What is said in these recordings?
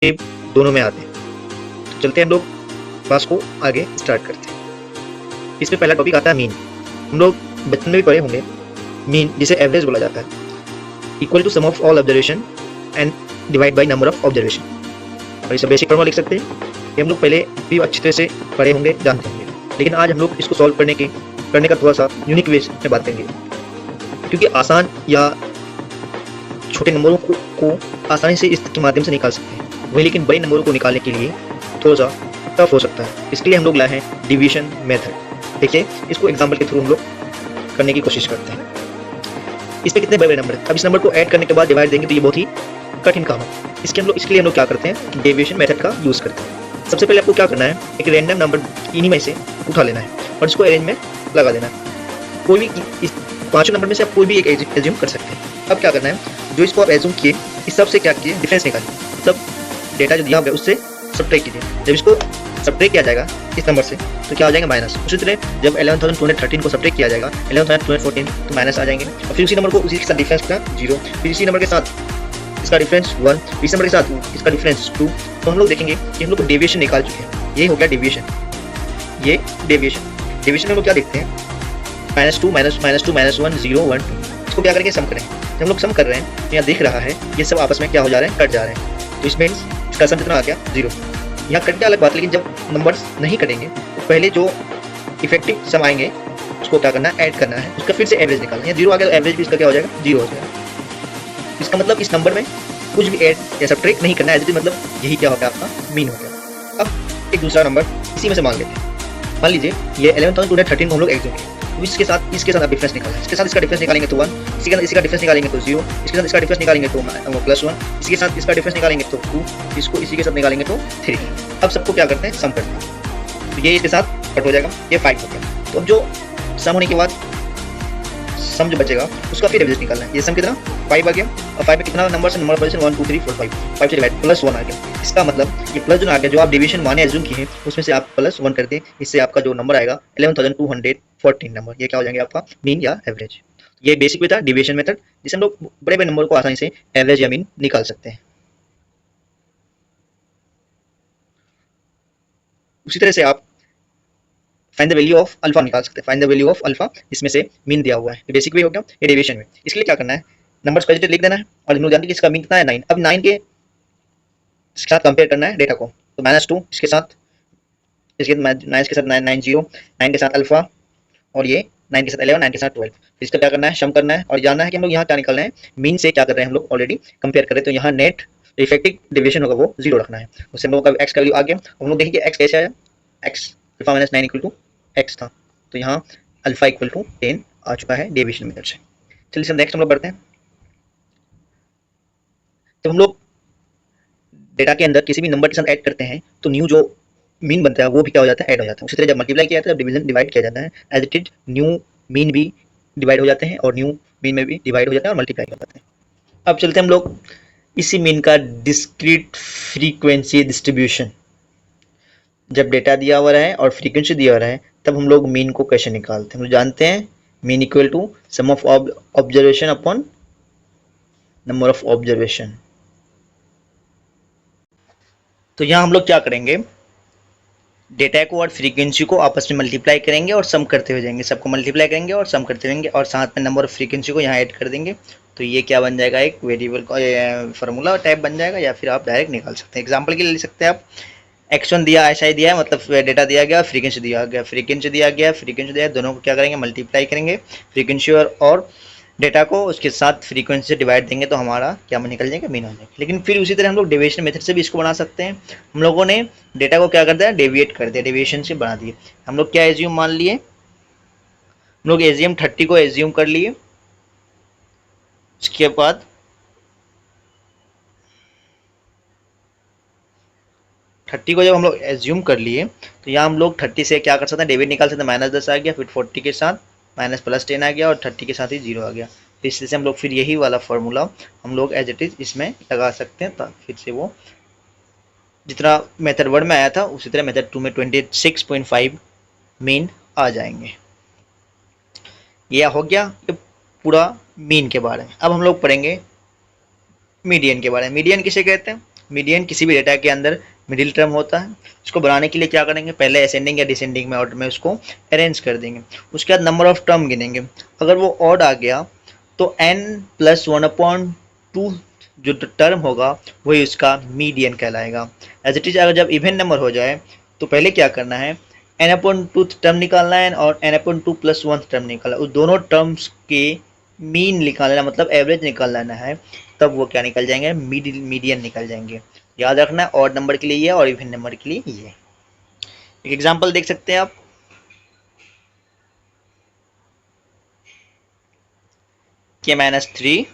दोनों में आते हैं। तो चलते हैं हम लोग क्लास को आगे स्टार्ट करते हैं। इसमें पहला टॉपिक आता है मीन। हम लोग बचपन में भी पढ़े होंगे मीन, जिसे एवरेज बोला जाता है, equal to sum of all observation and divide by number of observation. और इसे बेसिक फॉर्मूला लिख सकते हैं। ये हम लोग पहले भी अच्छी तरह से पढ़े होंगे, जानते होंगे, लेकिन आज हम लोग इसको सॉल्व करने का थोड़ा सा यूनिक वे में बात करेंगे, क्योंकि आसान या छोटे नंबरों को आसानी से इसके माध्यम से निकाल सकते हैं वही, लेकिन बड़े नंबरों को निकालने के लिए थोड़ा सा टफ हो सकता है। इसके लिए हम लोग लाए हैं डिवीजन मेथड। देखिए, इसको एग्जाम्पल के थ्रू हम लोग करने की कोशिश करते हैं। इसमें कितने बड़े नंबर है, अब इस नंबर को ऐड करने के बाद डिवाइड देंगे तो ये बहुत ही कठिन काम है। इसके लिए हम लोग क्या करते हैं, डेविएशन मेथड का यूज़ करते हैं। सबसे पहले आपको क्या करना है, एक रैंडम नंबर इन्हीं में से उठा लेना है और इसको अरेंज में लगा देना है। कोई भी इस पांचों नंबर में से आप कोई भी एक एज्यूम कर सकते हैं। अब क्या करना है, जो इसको आप एज्यूम किए इस सब से क्या किए, डिफरेंस निकालिए। मतलब डेटा जो दिया होगा उससे सब्ट्रैक्ट कीजिए। जब इसको सब्ट्रैक्ट किया जाएगा इस नंबर से तो क्या हो जाएगा, माइनस। उसी तरह जब 11,213 को सब्ट्रैक्ट किया जाएगा 11,214 तो माइनस आ जाएंगे। और फिर उसी नंबर को उसी के साथ डिफरेंस का 0, फिर इसी नंबर के साथ इसका डिफरेंस 1, इस नंबर के साथ इसका डिफरेंस 2। तो हम लोग देखेंगे कि हम लोग डेविएशन निकाल चुके हैं। ये हो गया डेविएशन। ये डेविएशन में हम लोग क्या देखते हैं, -2 -2 -1 0 1 2। इसको क्या करेंगे, सम करें। जब हम लोग सम कर रहे हैं तो यहाँ दिख रहा है ये सब आपस में क्या हो जा रहे हैं, कट जा रहे हैं। तो इसमें इसका सम कितना आ गया, 0। यहाँ कट गया अलग बात, लेकिन जब नंबर्स नहीं कटेंगे तो पहले जो इफेक्टिव सम आएंगे उसको क्या करना है, ऐड करना है, उसका फिर से एवरेज निकालना है। 0 आ गया तो एवरेज भी इसका क्या हो जाएगा, 0 हो जाएगा। इसका मतलब इस नंबर में कुछ भी ऐड या सब्ट्रैक्ट नहीं करना है, मतलब यही क्या हो गया, आपका मीन हो गया। अब एक दूसरा नंबर इसी में से मान लेते हैं। मान लीजिए ये 11,213 को हम लोग एग्जूम किए, तो इसके साथ आप डिफरेंस निकालना है। इसके साथ इसका डिफरेंस निकालेंगे तो 1, इसके साथ इसका डिफरेंस निकालेंगे तो 0, इसके साथ इसका डिफरेंस निकालेंगे तो +1, इसके साथ इसका डिफरेंस निकालेंगे तो 2, इसको इसी के साथ निकालेंगे तो 3। अब सबको क्या करते हैं, सम करते हैं। तो ये इसके साथ कट हो जाएगा, ये 5 हो गया। तो अब जो सम होने के बाद सम जो बचेगा उसका फिर एवरेज निकालना है। ये सम कितना, 5 आ गया। और 5 में कितना नंबर से, नंबर पोजीशन 1 2 3 4 5 से डिवाइड +1 आ गया। इसका मतलब ये प्लस जो आ गया, जो आप डिवीजन माने एज्यूम किए हैं उसमें से आप +1 कर दें। इससे आपका जो नंबर आएगा 11,214 नंबर, ये क्या हो जाएंगे, आपका मीन या एवरेज। ये बेसिक में था डिवीजन मेथड, जिससे हम लोग बड़े बड़े नंबर को आसानी से एवरेज या मीन निकाल सकते हैं। उसी तरह से आप find the value of alpha निकाल सकते हैं। Find the value of alpha, इसमें से मीन दिया हुआ है। ये बेसिक वे हो गया, ये डेविएशन में। इसके लिए क्या करना है, नंबर्स पॉजिटिव लिख देना है और हम लोग जानते हैं कि इसका मीन कितना है, 9। अब 9 के साथ कंपेयर करना है डेटा को, तो -2 इसके साथ, इसके 9 के साथ 9 0, 9 के साथ अल्फा, और ये 9 के साथ 11, 9 के साथ 12। फिर इसका क्या करना है, सम करना है और जानना है कि हम लोग यहाँ क्या निकालना है, मीन से क्या कर रहे हैं, हम लोग ऑलरेडी कंपेयर कर रहे हैं। तो यहाँ नेट इफेक्टिव डेविएशन होगा वो 0 रखना है। उससे हम लोग का एक्स का वैल्यू आ गया। हम लोग देखेंगे एक्स कैसे आया, एक्स अल्फा -9 = एक्स था, तो यहाँ अल्फा = 10 आ चुका है डेविएशन मेथड से। चलिए नेक्स्ट हम लोग बढ़ते हैं। तो हम लोग डेटा के अंदर किसी भी नंबर के साथ ऐड करते हैं तो न्यू जो मीन बनता है वो भी क्या हो जाता है, ऐड हो जाता है। उसी तरह जब मल्टीप्लाई किया जाता है, जब डिवीजन डिवाइड किया जाता है, as it is new mean भी डिवाइड हो जाते हैं और न्यू मीन में भी डिवाइड हो जाते हैं और मल्टीप्लाई हो जाते हैं। अब चलते हैं हम लोग इसी मीन का डिस्क्रीट फ्रीक्वेंसी डिस्ट्रीब्यूशन। जब डेटा दिया हुआ है और फ्रीक्वेंसी दिया हुआ है तब हम लोग मीन को कैसे निकालते हैं। हम लोग जानते हैं mean equal to sum of observation upon number of observation. तो यहाँ हम लोग क्या करेंगे, डेटा को और फ्रीक्वेंसी को आपस में मल्टीप्लाई करेंगे और सम करते हुए जाएंगे। सबको मल्टीप्लाई करेंगे और सम करते रहेंगे और साथ में नंबर ऑफ फ्रीक्वेंसी को यहाँ ऐड कर देंगे। तो ये क्या बन जाएगा, एक वेरिएबल का फार्मूला टाइप बन जाएगा, या फिर आप डायरेक्ट निकाल सकते हैं। एग्जाम्पल के लिए ले सकते हैं आप, x1 दिया, ऐसा ही दिया है, मतलब डेटा दिया गया, फ्रीक्वेंसी दिया गया, दोनों को क्या करेंगे, मल्टीप्लाई करेंगे। फ्रीक्वेंसी और डेटा को उसके साथ फ्रीक्वेंसी से डिवाइड देंगे तो हमारा क्या निकल जाएगा, मीन हो जाएगा। लेकिन फिर उसी तरह हम लोग डेविएशन मेथड से भी इसको बना सकते हैं। हम लोगों ने डेटा को क्या कर दिया, डेविएट कर दिया, डेविएशन से बना दिए। हम लोग क्या एज्यूम मान लिए, हम लोग एज्यूम 30 को एज्यूम कर लिए। इसके बाद 30 को जब हम लोग एज्यूम कर लिए तो यहाँ हम लोग 30 से क्या कर सकते हैं, डेविएट निकाल सकते हैं। -10 आ गया, फिर 40 के साथ -+10 आ गया और 30 के साथ ही 0 आ गया। तो इससे हम लोग फिर यही वाला फार्मूला हम लोग एज इट इज इसमें लगा सकते हैं। तो फिर से वो जितना मेथड 1 में आया था उसी तरह मेथड 2 में 26.5 मीन आ जाएंगे। यह हो गया ये पूरा मीन के बारे में। अब हम लोग पढ़ेंगे मीडियन के बारे में। मीडियन किसे कहते हैं, मीडियन किसी भी डेटा के अंदर मिडिल टर्म होता है। इसको बनाने के लिए क्या करेंगे, पहले असेंडिंग या डिसेंडिंग में ऑर्डर में उसको अरेंज कर देंगे। उसके बाद नंबर ऑफ टर्म गिनेंगे, अगर वो ऑड आ गया तो n+1/2 जो टर्म होगा वही उसका मीडियन कहलाएगा। एज इट इज अगर जब इवन नंबर हो जाए तो पहले क्या करना है, n/2 टर्म निकालना है और n/2+1 टर्म निकालना है, उस दोनों टर्म्स के मीन निकालना, मतलब एवरेज निकाल लेना है, तब वो क्या निकल जाएंगे, मीडियन निकल जाएंगे। याद रखना है ऑड नंबर के लिए ये और इवन नंबर के लिए ये। एक एग्जांपल देख सकते हैं आप, k-3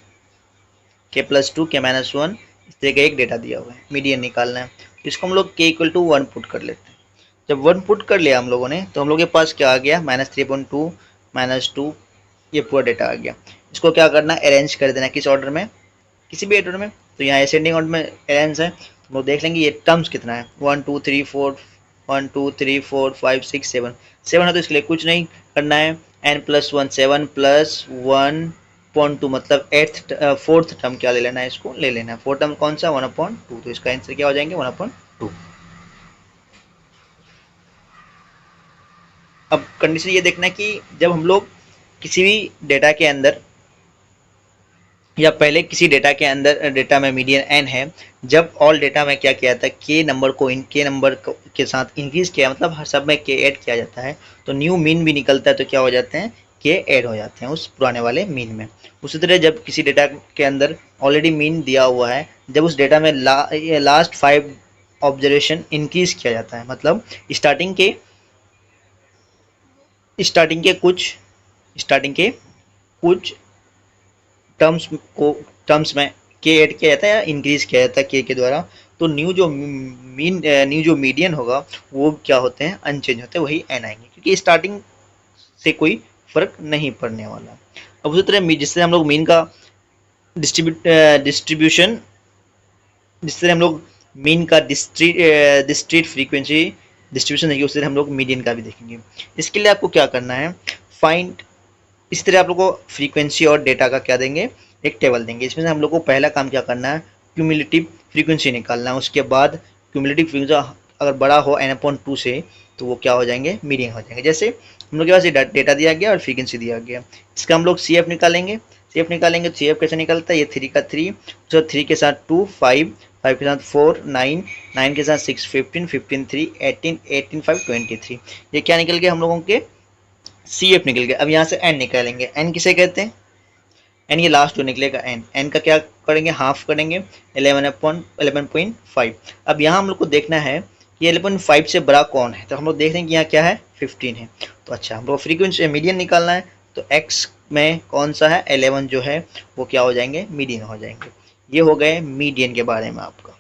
k+2 k-1 इस तरह का एक डेटा दिया हुआ है, मीडियन निकालना है। इसको हम लोग k = 1 पुट कर लेते हैं। जब 1 पुट कर लिया हम लोगों ने तो हम लोग के पास क्या आ गया, -3/2 -2, ये पूरा डेटा आ गया। इसको क्या करना है, अरेंज कर देना किस ऑर्डर में, किसी भी ऑर्डर में। तो यहाँ असेंडिंग ऑर्डर में अरेंज है, तो देख लेंगे ये टर्म्स कितना है, 1 2 3 4 1 2 3 4 5 6 7 7 है, तो इसके लिए कुछ नहीं करना है, n+1 7 + 1/2 मतलब फोर्थ टर्म क्या ले लेना है, इसको ले लेना है। फोर्थ टर्म कौन सा, 1/2, तो इसका आंसर क्या हो जाएंगे 1/2। अब कंडीशन ये देखना है कि जब हम लोग किसी भी डेटा के अंदर या पहले किसी डेटा के अंदर, डेटा में मीडियन n है, जब ऑल डेटा में क्या किया था, के नंबर के साथ इंक्रीज किया, मतलब हर सब में के ऐड किया जाता है, तो न्यू मीन भी निकलता है, तो क्या हो जाते हैं, के ऐड हो जाते हैं उस पुराने वाले मीन में। उसी तरह जब किसी डेटा के अंदर ऑलरेडी मीन दिया हुआ है, जब उस डेटा में लास्ट 5 ऑब्जर्वेशन इंक्रीज किया जाता है, मतलब स्टार्टिंग के कुछ टर्म्स में के ऐड किया जाता है या इंक्रीज किया जाता है के द्वारा, तो न्यू जो मीडियन होगा वो क्या होते हैं, अनचेंज होते हैं, वही एन आएंगे, क्योंकि स्टार्टिंग से कोई फर्क नहीं पड़ने वाला। अब उसी तरह जिससे हम लोग मीन का डिस्ट्रीब्यूशन, जिससे हम लोग मीन का डिस्क्रीट फ्रीक्वेंसी डिस्ट्रीब्यूशन देखेंगे, उसी तरह हम लोग मीडियन का भी देखेंगे। इसके लिए आपको क्या करना है, फाइंड, इस तरह आप लोग को फ्रीक्वेंसी और डेटा का क्या देंगे, एक टेबल देंगे। इसमें से हम लोग को पहला काम क्या करना है, क्यूमुलेटिव फ्रीक्वेंसी निकालना है। उसके बाद क्यूमुलेटिव फ्रीक्वेंसी अगर बड़ा हो n/2 से, तो वो क्या हो जाएंगे, मीडियन हो जाएंगे। जैसे हम लोग के पास ये डेटा दिया गया और फ्रीक्वेंसी दिया गया, इसका हम लोग CF निकालेंगे। तो CF कैसे निकलता है, ये 3 का 3, तो 3 के साथ 2 5 5 के साथ 4 9 9 के साथ 6 15 15 3 18 18 5 23, ये क्या निकल गया हम लोगों के, CF निकल गया। अब यहाँ से n निकालेंगे, n किसे कहते हैं, n ये लास्ट जो निकलेगा n का क्या करेंगे, हाफ करेंगे, 11.5। अब यहाँ हम लोग को देखना है कि 11.5 से बड़ा कौन है, तो हम लोग देख रहे हैं कि यहाँ क्या है, 15 है। तो अच्छा, हम लोग फ्रीक्वेंसी मीडियन निकालना है, तो x में कौन सा है, 11 जो है वो क्या हो जाएंगे, मीडियन हो जाएंगे। ये हो गए मीडियन के बारे में आपका।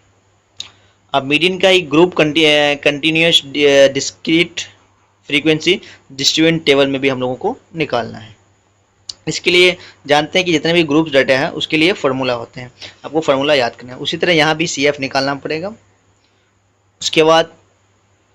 अब मीडियन का एक group continuous discrete frequency distribution table में भी हम लोगों को निकालना है। इसके लिए जानते हैं कि जितने भी ग्रुप्स डाटा हैं उसके लिए फार्मूला होते हैं, आपको फार्मूला याद करना है। उसी तरह यहाँ भी CF निकालना पड़ेगा। उसके बाद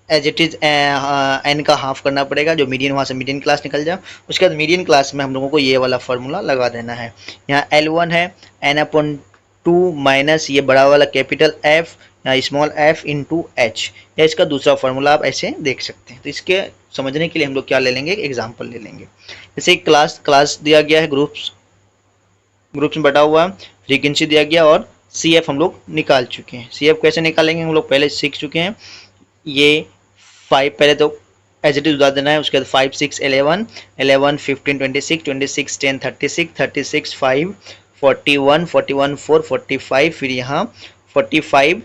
एज इट इज़ n का हाफ करना पड़ेगा, जो मीडियन वहाँ से मीडियन क्लास निकल जाए। उसके बाद मीडियन क्लास में हम लोगों को ये वाला फार्मूला लगा देना है। यहाँ L1 है n/2 माइनस ये बड़ा वाला कैपिटल F या स्मॉल f इंटू H, या इसका दूसरा फार्मूला आप ऐसे देख सकते हैं। तो इसके समझने के लिए हम लोग क्या ले लेंगे, एग्जाम्पल ले लेंगे। जैसे क्लास दिया गया है, ग्रुप्स में बटा हुआ है, फ्रीक्वेंसी दिया गया और CF हम लोग निकाल चुके हैं। CF कैसे निकालेंगे हम लोग पहले सीख चुके हैं। ये 5 पहले तो एज इट इज उतार देना है, उसके बाद 5 6 11 11 15 26 26 10 36 36 5 41 41 4 45, फिर यहाँ 45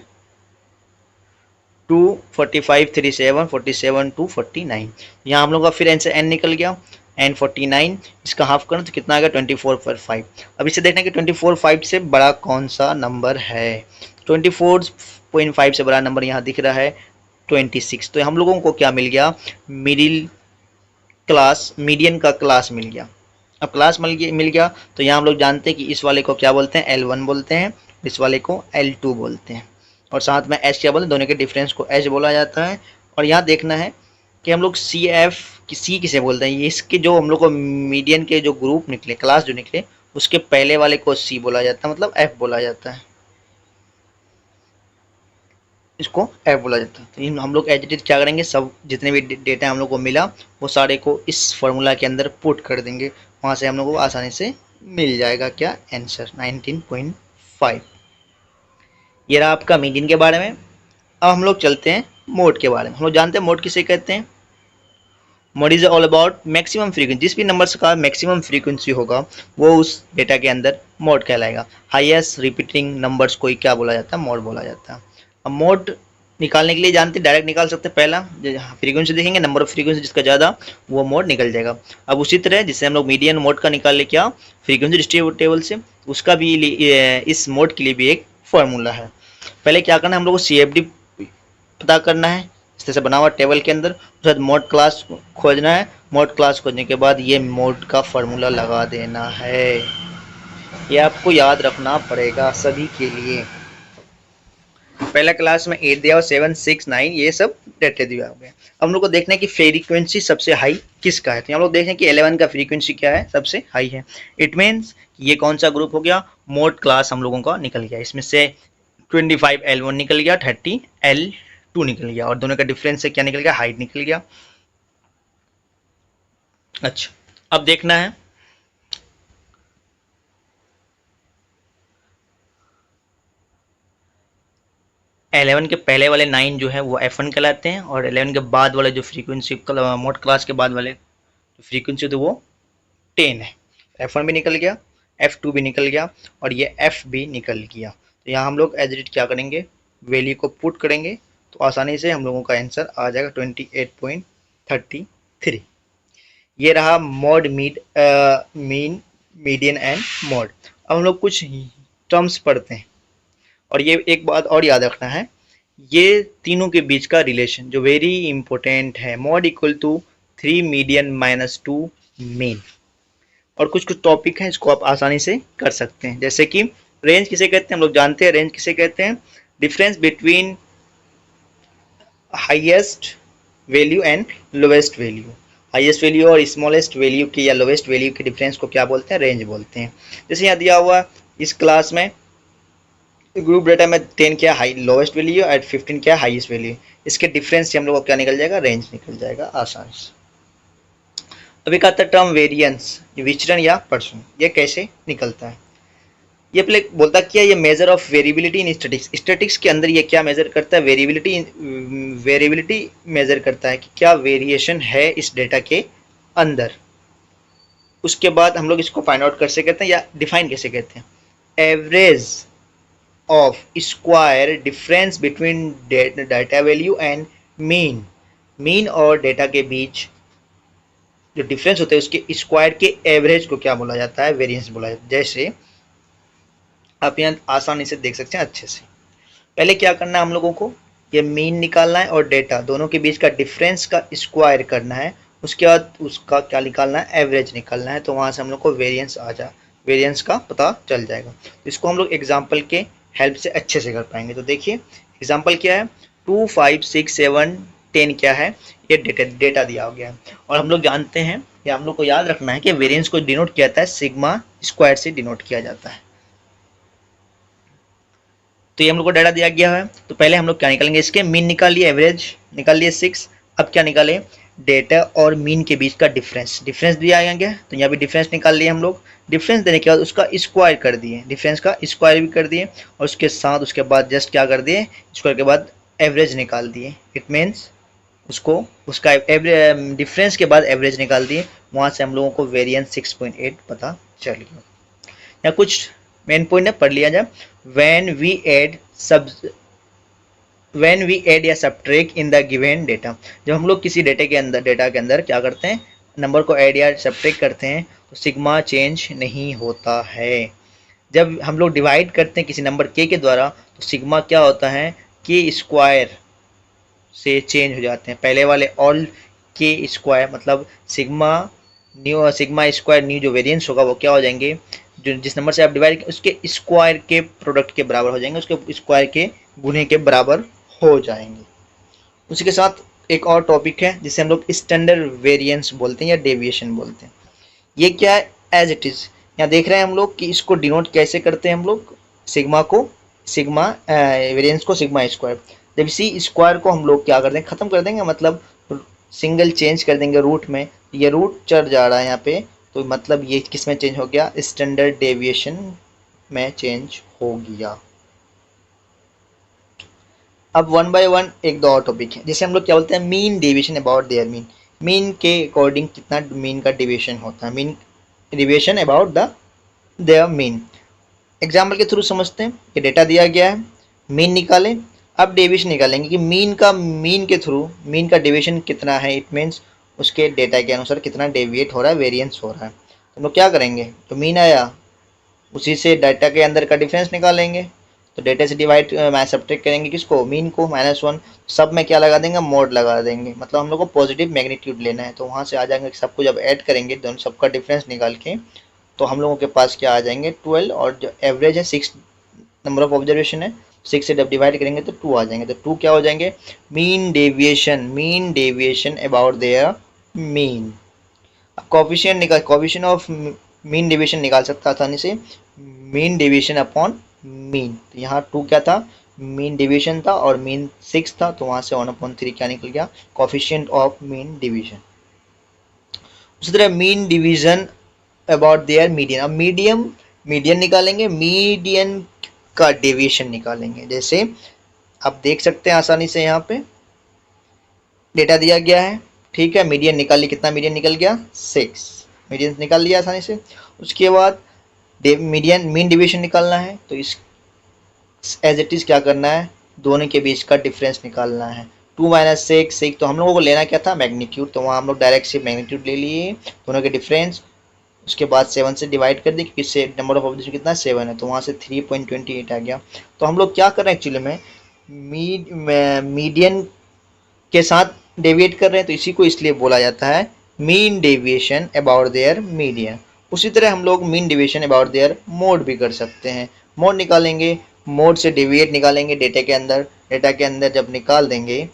2 45 3 7 47 2 49, यहाँ हम लोग का फिर n निकल गया, n49, इसका हाफ करें तो कितना आ गया, 24/5। अब इसे देखना है कि 24/5 से बड़ा कौन सा नंबर है। 24.5 से बड़ा नंबर यहाँ दिख रहा है 26, तो हम लोगों को क्या मिल गया, मीडियन का क्लास मिल गया। अब क्लास मिल गया तो यहाँ हम लोग जानते हैं कि इस वाले को क्या बोलते हैं, L1 बोलते हैं, इस वाले को L2 बोलते हैं, और साथ में H क्या बोलते हैं, दोनों के डिफरेंस को H बोला जाता है। और यहाँ देखना है कि हम लोग C किसे बोलते हैं, ये इसके जो हम लोग को मीडियन के जो ग्रुप निकले, क्लास जो निकले, उसके पहले वाले को C बोला जाता है, मतलब F बोला जाता है। इसको एफ बोला जाता है। तो इन हम लोग एज इट इज क्या करेंगे, सब जितने भी डेटा हम लोग को मिला वो सारे को इस फॉर्मूला के अंदर पुट कर देंगे, वहाँ से हम लोग को आसानी से मिल जाएगा क्या आंसर 19.5। ये रहा आपका मीडियन के बारे में। अब हम लोग चलते हैं मोड के बारे में। हम लोग जानते हैं मोड किसे कहते हैं। Mode is all about maximum frequency, जिस भी नंबर का मैक्सिमम फ्रीक्वेंसी होगा वो उस डेटा के अंदर मोड कहलाएगा। हाईएस्ट रिपीटिंग नंबर्स को क्या बोला जाता है, मोड बोला जाता है। अब मोड निकालने के लिए जानते हैं, डायरेक्ट निकाल सकते हैं। पहला फ्रीक्वेंसी देखेंगे, नंबर ऑफ फ्रीक्वेंसी जिसका ज़्यादा वो मोड निकल जाएगा। अब उसी तरह जिससे हम लोग मीडियन मोड का निकाल ले क्या फ्रीक्वेंसी डिस्ट्रीब्यूटेबल से, उसका भी इस मोड के लिए भी एक फॉर्मूला है। पहले क्या करना है, हम लोग को CFD पता करना है इस तरह से बना हुआ टेबल के अंदर, उसके बाद मोड क्लास खोजना है। मोड क्लास खोजने के बाद ये मोड का फॉर्मूला लगा देना है। ये आपको याद रखना पड़ेगा सभी के लिए। पहला क्लास में 8 दिया और 7, 6, 9 ये सब डेटे दिया हुआ है। अब हम लोग को देखना है कि फ्रीक्वेंसी सबसे हाई किसका है। तो हम लोग देखें कि 11 का फ्रीक्वेंसी क्या है, सबसे हाई है। इट मीन्स ये कौन सा ग्रुप हो गया, मोड क्लास हम लोगों का निकल गया। इसमें से 25 L1 निकल गया, 30 L2 निकल गया, और दोनों का डिफरेंस से क्या निकल गया, हाइट निकल गया। अच्छा, अब देखना है 11 के पहले वाले 9 जो है वो F1 कहलाते हैं, और 11 के बाद वाले जो फ्रीक्वेंसी मोड क्लास के बाद वाले फ्रीक्वेंसी तो वो 10 है। F1 भी निकल गया, F2 भी निकल गया, और ये F भी निकल गया। तो यहाँ हम लोग एज इट क्या करेंगे, वैल्यू को पुट करेंगे तो आसानी से हम लोगों का आंसर आ जाएगा 28.33। ये रहा mode mean median and mode. अब हम लोग कुछ टर्म्स पढ़ते हैं, और ये एक बात और याद रखना है, ये तीनों के बीच का रिलेशन जो वेरी इंपॉर्टेंट है। Mode equal to 3 median minus 2 mean. और कुछ कुछ टॉपिक हैं इसको आप आसानी से कर सकते हैं, जैसे कि रेंज किसे कहते हैं, हम लोग जानते हैं रेंज किसे कहते हैं, difference between highest value and lowest value. Highest value और स्मॉलेस्ट वैल्यू की या लोवेस्ट वैल्यू के डिफरेंस को क्या बोलते हैं, रेंज बोलते हैं। जैसे यहाँ दिया हुआ इस क्लास में ग्रुप डेटा में 10 क्या हाई लोवेस्ट वैल्यू और 15 क्या हाईएस्ट वैल्यू, इसके डिफरेंस से हम लोग को क्या निकल जाएगा, रेंज निकल जाएगा आसानी से। अभी कहता है टर्म वेरिएंस, विचरण या प्रसरण, ये कैसे निकलता है। ये पहले बोलता क्या, ये measure of variability in statics. Statics के अंदर ये क्या मेजर करता है, वेरिएबिलिटी मेजर करता है कि क्या वेरिएशन है इस डेटा के अंदर। उसके बाद हम लोग इसको फाइंड आउट कैसे करते हैं या डिफाइन कैसे करते हैं, average of square difference between data value and mean. Mean और डेटा के बीच जो डिफरेंस होता है उसके स्क्वायर के एवरेज को क्या बोला जाता है, वेरिएंस बोला जाता है। जैसे आप यहाँ आसानी से देख सकते हैं अच्छे से। पहले क्या करना है हम लोगों को, ये मीन निकालना है और डेटा दोनों के बीच का डिफरेंस का स्क्वायर करना है। उसके बाद उसका क्या निकालना है, एवरेज निकालना है। तो वहाँ से हम लोग को वेरिएंस का पता चल जाएगा। तो इसको हम लोग एग्जाम्पल के हेल्प से अच्छे से कर पाएंगे। तो देखिए एग्जाम्पल क्या है, 2, 5, 6, 7, 10 क्या है, ये डेटा दिया हो गया है। और हम लोग जानते हैं या हम लोग को याद रखना है कि वेरिएंस को डिनोट किया जाता है सिग्मा स्क्वायर से डिनोट किया जाता है। तो ये हम लोग को डाटा दिया गया है। तो पहले हम लोग क्या निकालेंगे, इसके मीन निकाल लिए, एवरेज निकाल लिए 6। अब क्या निकालें, डेटा और मीन के बीच का डिफरेंस दिया गया। तो यहाँ भी डिफरेंस निकाल लिए हम लोग। डिफरेंस देने के बाद उसका स्क्वायर कर दिए, डिफरेंस का स्क्वायर भी कर दिए, और उसके साथ उसके बाद जस्ट क्या कर दिए, स्क्वायर के बाद एवरेज निकाल दिए। इट मीन्स उसका डिफरेंस के बाद एवरेज निकाल दिए। वहाँ से हम लोगों को वेरिएंस 6.8 पता चल गया। या कुछ मेन पॉइंट है, पढ़ लिया जाए। when we add या subtract in the given data, जब हम लोग किसी डेटा के अंदर क्या करते हैं, नंबर को ऐड या सब्ट्रैक्ट करते हैं तो सिग्मा चेंज नहीं होता है। जब हम लोग डिवाइड करते हैं किसी नंबर के द्वारा तो सिग्मा क्या होता है, के स्क्वायर से चेंज हो जाते हैं। पहले वाले ऑल के स्क्वायर मतलब सिग्मा स्क्वायर न्यू जो वेरिएंस होगा वो क्या हो जाएंगे, जो जिस नंबर से आप डिवाइड उसके स्क्वायर के प्रोडक्ट के बराबर हो जाएंगे, उसके स्क्वायर के गुने के बराबर हो जाएंगे। उसी के साथ एक और टॉपिक है जिसे हम लोग स्टैंडर्ड वेरिएंस बोलते हैं या डेविएशन बोलते हैं। ये क्या है, एज इट इज़ यहाँ देख रहे हैं हम लोग कि इसको डिनोट कैसे करते हैं हम लोग, वेरिएंस को सिग्मा स्क्वायर। जब इसी स्क्वायर को हम लोग क्या कर देंगे, ख़त्म कर देंगे, मतलब सिंगल चेंज कर देंगे रूट में, ये रूट चढ़ जा रहा है यहाँ पे, तो मतलब ये किस में चेंज हो गया, स्टैंडर्ड डेविएशन में चेंज हो गया। अब वन बाय वन एक दो और टॉपिक है, जैसे हम लोग क्या बोलते हैं, mean deviation about their mean. Mean के अकॉर्डिंग कितना मीन का डेविएशन होता है, mean deviation about the there mean. Example के थ्रू समझते हैं कि डेटा दिया गया है, मीन निकालें, अब डेविएशन निकालेंगे कि मीन के थ्रू मीन का डेविएशन कितना है, इट मीन्स उसके डेटा के अनुसार कितना डेविएट हो रहा है, वेरिएंस हो रहा है। तो हम लोग क्या करेंगे, तो मीन आया उसी से डाटा के अंदर का डिफरेंस निकालेंगे, तो डेटा से डिवाइड सब्ट्रैक्ट करेंगे किसको, मीन को, -1, सब में क्या लगा देंगे, मोड लगा देंगे, मतलब हम लोग को पॉजिटिव मैग्नीट्यूड लेना है, तो वहाँ से आ जाएंगे सबको जब ऐड करेंगे दोनों सबका डिफरेंस निकाल के, तो हम लोगों के पास क्या आ जाएंगे 12, और जो एवरेज है 6 नंबर ऑफ ऑब्जर्वेशन है, 6 से जब डिवाइड करेंगे तो 2 आ जाएंगे, तो 2 क्या हो जाएंगे, mean deviation about their mean. Coefficient of mean deviation निकाल सकता आसानी से, मीन डेविएशन अपॉन मीन, तो यहाँ 2 क्या था, मीन डेविएशन था, और मीन 6 था, तो वहाँ से 1/3 क्या निकल गया, कोफिशिएंट ऑफ मीन डिवीजन। उसी तरह mean division about their median, अब मीडियन निकालेंगे, मीडियन का डेविएशन निकालेंगे। जैसे आप देख सकते हैं आसानी से, यहाँ पे डेटा दिया गया है, ठीक है, मीडियन निकाल लिया, कितना मीडियन निकल गया, 6, मीडियन निकाल लिया आसानी से। उसके बाद मीन डिवीजन निकालना है, तो इस एज इट इज़ क्या करना है, दोनों के बीच का डिफरेंस निकालना है, 2 - 6, तो हम लोगों को लेना क्या था, मैग्नीट्यूड, तो वहाँ हम लोग डायरेक्ट से मैग्नीट्यूड ले लिए दोनों के डिफरेंस। उसके बाद 7 से डिवाइड कर दी, क्योंकि से नंबर ऑफ ऑब्जर्वेशन कितना 7 है, तो वहाँ से 3.28 आ गया। तो हम लोग क्या कर रहे हैं एक्चुअली में, मीडियन के साथ डेविएट कर रहे हैं, तो इसी को इसलिए बोला जाता है mean deviation about their median. उसी तरह हम लोग mean deviation about their mode भी कर सकते हैं, मोड निकालेंगे, मोड से डेविएट निकालेंगे डेटा के अंदर जब निकाल देंगे,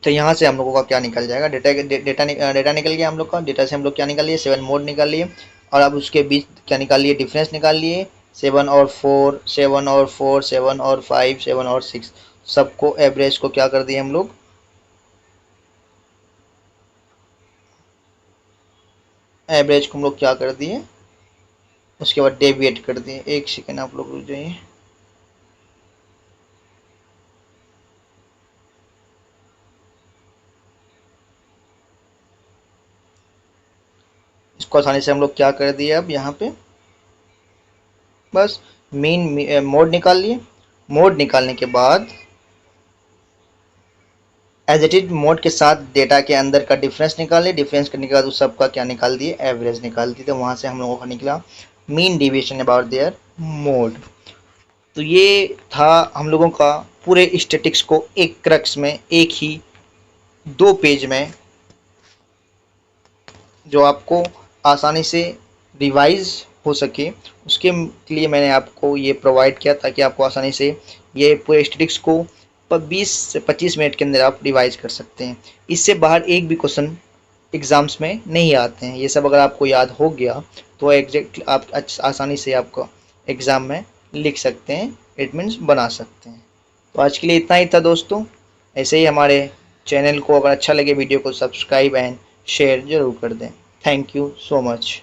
तो यहाँ से हम लोगों का क्या निकल जाएगा, डेटा निकल गया हम लोग का, डेटा से हम लोग क्या निकाल लिए, 7 मोड निकाल लिए, और अब उसके बीच क्या निकाल लिए, डिफरेंस निकाल लिए, 7 और 4, 7 और 4, 7 और 5, 7 और 6, सबको एवरेज को क्या कर दिए हम लोग, एवरेज को हम लोग क्या कर दिए, उसके बाद डेविएट कर दिए। एक सेकेंड आप लोग रुक जाइए, इसको आसानी से हम लोग क्या कर दिए, अब यहाँ पे बस मीन मोड निकाल लिए, मोड निकालने के बाद एज इट इज मोड के साथ डेटा के अंदर का डिफरेंस निकाले, डिफरेंस करने के बाद उस सबका क्या निकाल दिए, एवरेज निकाल दिए, तो वहाँ से हम लोगों का निकला mean deviation about their mode. तो ये था हम लोगों का पूरे स्टैटिक्स को एक क्रक्स में, एक ही 2 पेज में, जो आपको आसानी से रिवाइज हो सके, उसके लिए मैंने आपको ये प्रोवाइड किया, ताकि आपको आसानी से ये पूरे स्टैटिक्स को 20 से 25 मिनट के अंदर आप रिवाइज कर सकते हैं। इससे बाहर एक भी क्वेश्चन एग्ज़ाम्स में नहीं आते हैं, ये सब अगर आपको याद हो गया तो एग्जैक्ट आप आसानी से आपको एग्ज़ाम में लिख सकते हैं, इट मीन्स बना सकते हैं। तो आज के लिए इतना ही था दोस्तों, ऐसे ही हमारे चैनल को अगर अच्छा लगे वीडियो को सब्सक्राइब एंड शेयर ज़रूर कर दें। Thank you so much.